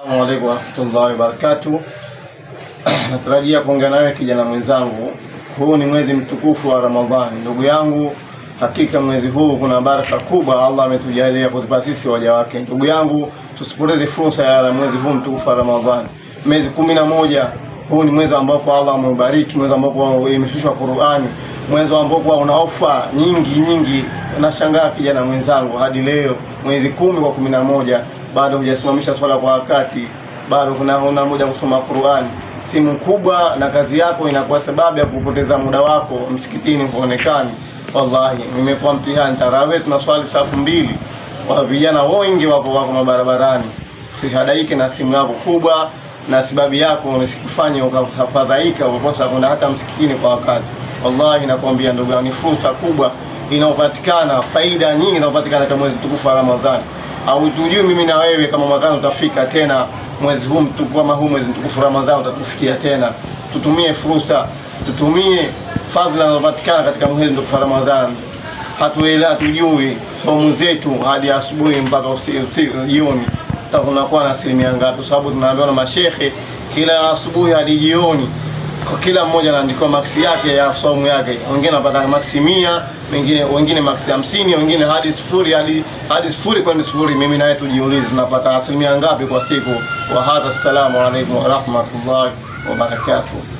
Assalamu alaykum warahmatullahi wabarakatuh. Natarajia kuongea nawe kijana mwenzangu. Huu ni mwezi mtukufu wa Ramadhani. Ndugu yangu, hakika mwezi huu kuna baraka kubwa Allah ametujalia kutupa sisi waja wake. Ndugu yangu, tusipoteze fursa ya mwezi huu mtukufu wa Ramadhani. Mwezi 11, huu ni mwezi ambao Allah ameubariki, mwezi ambao imeshushwa Qur'ani, mwezi ambao una ofa nyingi. Nashangaa kijana mwenzangu, hadi leo mwezi 10 kwa 11 bado hujasimamisha swala kwa wakati, bado kuna muda kusoma Qur'ani. Simu kubwa na kazi yako inakuwa sababu ya kupoteza muda wako msikitini kuonekani. Wallahi nimekuwa mtihani. Tarawih tunaswali safu mbili, wa vijana wengi wako mabarabarani. Usihadaike na simu yako kubwa na sababu yako usikufanye ukafadhaika ukosa kwenda hata msikitini kwa wakati. Wallahi nakwambia ndugu yangu, ni fursa kubwa inayopatikana, faida nyingi inayopatikana katika mwezi mtukufu wa Ramadhani. Au tujui mimi na wewe kama mwaka utafika tena mwezi huu mtukufu kama huu, mwezi mtukufu Ramadhani utatufikia tena. Tutumie fursa, tutumie fadhila zinazopatikana katika mwezi mtukufu wa Ramadhani. Hatujui somo zetu hadi asubuhi mpaka usiku jioni tutakuwa na asilimia ngapi, sababu tunaambiwa na mashehe kila asubuhi hadi jioni kwa kila mmoja anaandika maksi yake ya somo yake. Wengine wanapata maksi 100, wengine maksi 50, wengine hadi 0 kwenda 0. Mimi naye tujiulize tunapata asilimia ngapi kwa siku. Wa hadha, assalamu alaykum wa rahmatullahi wa barakatuh.